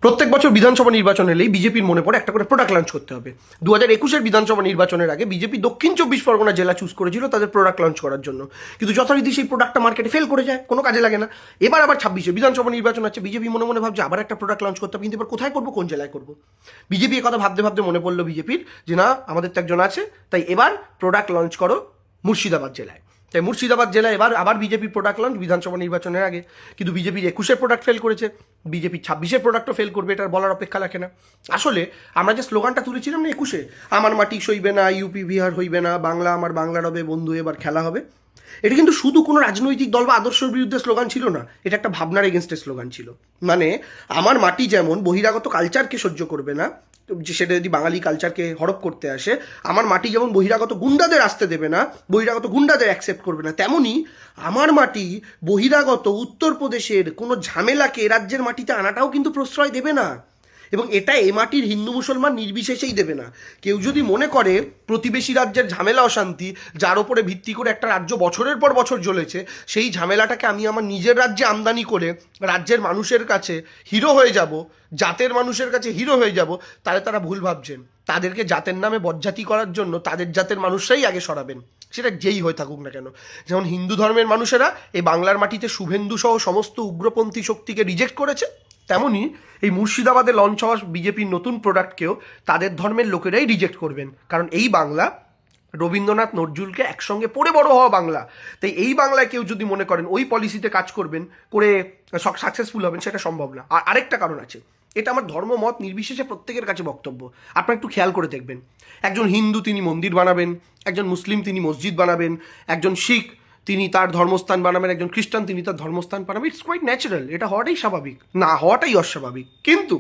প্রত্যেক বছর বিধানসভা নির্বাচন এলেই বিজেপির মনে পড়ে একটা করে প্রোডাক্ট লঞ্চ করতে হবে। 2021-এর বিধানসভা নির্বাচনের আগে বিজেপি দক্ষিণ 24 পরগনা জেলা চুজ করেছিল তাদের প্রোডাক্ট লঞ্চ করার জন্য, কিন্তু যথারীতি সেই প্রোডাক্টটা মার্কেটে ফেল করে যায়, কোনো কাজে লাগে না। এবার আবার 26-এ বিধানসভা নির্বাচন আছে, বিজেপি মনে মনে ভাবছে আবার একটা প্রোডাক্ট লঞ্চ করতে হবে, কিন্তু এবার কোথায় করবো, কোন জেলায় করবো। বিজেপি কথা ভাবতে ভাবতে মনে পড়লো বিজেপির যে না, আমাদের তো একজন আছে, তাই এবার প্রোডাক্ট লঞ্চ করো মুর্শিদাবাদ জেলায়। তাই মুর্শিদাবাদ জেলায় এবার আবার বিজেপির প্রোডাক্ট লঞ্চ বিধানসভা নির্বাচনের আগে, কিন্তু বিজেপির 21-এর প্রোডাক্ট ফেল করেছে, বিজেপি 26-এর প্রোডাক্টও ফেল করবে, এটার বলার অপেক্ষা রাখে না। আসলে আমরা যে স্লোগানটা তুলেছিলাম না 21-এ, আমার মাটি সইবে না, ইউপি বিহার হইবে না, বাংলা আমার বাংলার হবে, বন্ধু এবার খেলা হবে, এটা কিন্তু শুধু কোনো রাজনৈতিক দল বা আদর্শের বিরুদ্ধে স্লোগান ছিল না, এটা একটা ভাবনার এগেনস্টের স্লোগান ছিল। মানে আমার মাটি যেমন বহিরাগত কালচারকে সহ্য করবে না, যে সেটা যদি বাঙালি কালচারকে হড়প করতে আসে, আমার মাটি যেমন বহিরাগত গুন্ডাদের আসতে দেবে না, বহিরাগত গুন্ডাদের অ্যাকসেপ্ট করবে না, তেমনি আমার মাটি বহিরাগত উত্তরপ্রদেশের কোনো ঝামেলাকে রাজ্যের মাটিতে আনাটাও কিন্তু প্রশ্রয় দেবে না। এবং এটা এ মাটির হিন্দু মুসলমান নির্বিশেষেই দেবে না। কেউ যদি মনে করে প্রতিবেশী রাজ্যের ঝামেলা অশান্তি, যার ওপরে ভিত্তি করে একটা রাজ্য বছরের পর বছর জ্বলেছে, সেই ঝামেলাটাকে আমি আমার নিজের রাজ্যে আমদানি করে রাজ্যের মানুষের কাছে হিরো হয়ে যাব, জাতের মানুষের কাছে হিরো হয়ে যাব, তাহলে তারা ভুল ভাবছেন। তাদেরকে জাতের নামে বজ্জাতি করার জন্য তাদের জাতের মানুষরাই আগে সরাবেন, সেটা যেই হয়ে থাকুক না কেন। যেমন হিন্দু ধর্মের মানুষেরা এই বাংলার মাটিতে শুভেন্দু সহ সমস্ত উগ্রপন্থী শক্তিকে রিজেক্ট করেছে, তেমনই এই মুর্শিদাবাদে লঞ্চ হওয়া বিজেপির নতুন প্রোডাক্টকেও তাদের ধর্মের লোকেরাই রিজেক্ট করবেন, কারণ এই বাংলা রবীন্দ্রনাথ নজরুলকে একসঙ্গে পড়ে বড় হওয়া বাংলা। তাই এই বাংলায় কেউ যদি মনে করেন ওই পলিসিতে কাজ করবেন, করে সাকসেসফুল হবেন, সেটা সম্ভব না। আর আরেকটা কারণ আছে, এটা আমার ধর্ম মত নির্বিশেষে প্রত্যেকের কাছে বক্তব্য। আপনারা একটু খেয়াল করে দেখবেন, একজন হিন্দু তিনি মন্দির বানাবেন, একজন মুসলিম তিনি মসজিদ বানাবেন, একজন শিখ তিনি তার ধর্মস্থান বানাবেন, একজন খ্রিস্টান তিনি তার ধর্মস্থান বানাবেন। ইটস কোয়াইট ন্যাচারাল, এটা হওয়াটাই স্বাভাবিক, না হওয়াটাই অস্বাভাবিক। কিন্তু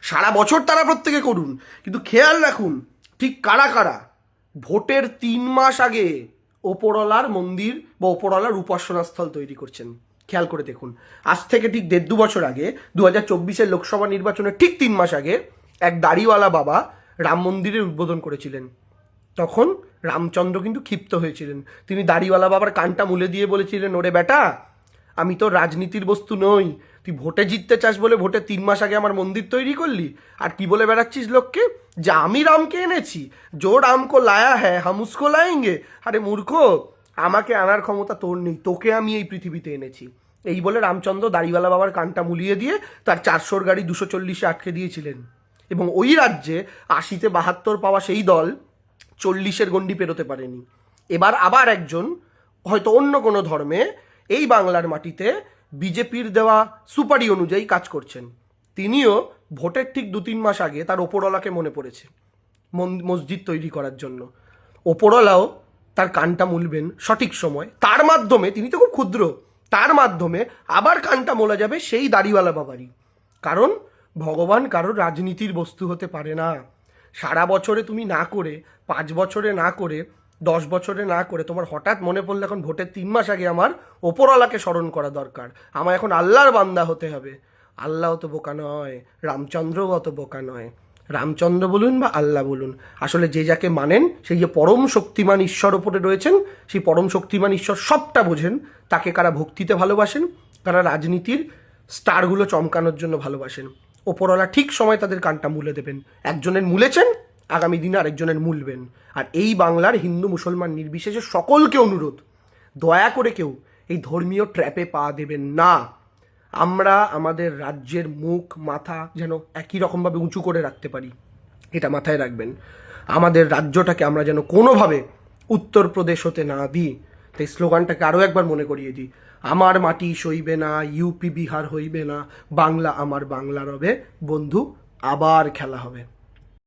সারা বছর তারা প্রত্যেকে করুন, কিন্তু খেয়াল রাখুন ঠিক কারা কারা ভোটের 3 মাস আগে ওপরওয়ালার মন্দির বা ওপরওয়ালার উপাসনা স্থল তৈরি করছেন। খেয়াল করে দেখুন, আজ থেকে ঠিক 1.5-2 বছর আগে 2024-এর লোকসভা নির্বাচনের ঠিক 3 মাস আগে এক দাড়িওয়ালা বাবা রাম মন্দিরের উদ্বোধন করেছিলেন। তখন রামচন্দ্র কিন্তু ক্ষিপ্ত হয়েছিলেন, তিনি দাড়িওয়ালা বাবার কানটা মুলে দিয়ে বলেছিলেন, ওরে বেটা, আমি তো রাজনীতির বস্তু নই, তুই ভোটে জিততে চাস বলে ভোটের 3 মাস আগে আমার মন্দির তৈরি করলি, আর কি বলে বেড়াচ্ছিস লোককে যে আমি রামকে এনেছি, জো রামকো লায়া হ্যাঁ হাম উসকো লায়েঙ্গে। আরে মূর্খ, আমাকে আনার ক্ষমতা তোর নেই, তোকে আমি এই পৃথিবীতে এনেছি। এই বলে রামচন্দ্র দাড়িওয়ালা বাবার কানটা মুলিয়ে দিয়ে তার 400-র গাড়ি 240-এ আটকে দিয়েছিলেন। এবং ওই রাজ্যে 80-তে 72 পাওয়া সেই দল 40-এর গণ্ডি পেরোতে পারেনি। এবার আবার একজন হয়তো অন্য কোনো ধর্মে এই বাংলার মাটিতে বিজেপির দেওয়া সুপারি অনুযায়ী কাজ করছেন, তিনিও ভোটের ঠিক 2-3 মাস আগে তার ওপরওয়ালাকে মনে পড়েছে মসজিদ তৈরি করার জন্য। ওপরওয়ালাও তার কানটা মুলবেন সঠিক সময়, তার মাধ্যমে, তিনি তো খুব ক্ষুদ্র, তার মাধ্যমে আবার কানটা মোলা যাবে সেই দাড়িওয়ালা বাবারই। কারণ ভগবান কারোর রাজনীতির বস্তু হতে পারে না। সারা বছরে তুমি না করে, 5 বছরে না করে, 10 বছরে না করে, তোমার হঠাৎ মনে পড়লে এখন ভোটের 3 মাস আগে আমার ওপরওয়ালাকে স্মরণ করা দরকার, আমার এখন আল্লাহর বান্দা হতে হবে। আল্লাহ তো বোকা নয়, রামচন্দ্রও অত বোকা নয়। রামচন্দ্র বলুন বা আল্লাহ বলুন, আসলে যে যাকে মানেন, সেই যে পরম শক্তিমান ঈশ্বর ওপরে রয়েছেন, সেই পরম শক্তিমান ঈশ্বর সবটা বোঝেন। তাকে কারা ভক্তিতে ভালোবাসেন, কারা রাজনীতির স্টারগুলো চমকানোর জন্য ভালোবাসেন, ওপরওয়ালা ঠিক সময় তাদের কানটা মুলে দেবেন। একজনের মুলেছেন, আগামী দিনে আরেকজনের মুলবেন। আর এই বাংলার হিন্দু মুসলমান নির্বিশেষে সকলকে অনুরোধ, দয়া করে কেউ এই ধর্মীয় ট্র্যাপে পা দেবেন না। আমরা আমাদের রাজ্যের মুখ মাথা যেন একই রকমভাবে উঁচু করে রাখতে পারি, এটা মাথায় রাখবেন। আমাদের রাজ্যটাকে আমরা যেন কোনোভাবে উত্তরপ্রদেশ হতে না দিই। তাই স্লোগানটাকে আরও একবার মনে করিয়ে দিই, আমার মাটি সইবে না, ইউপি বিহার হইবে না, বাংলা আমার বাংলা রবে, বন্ধু আবার খেলা হবে।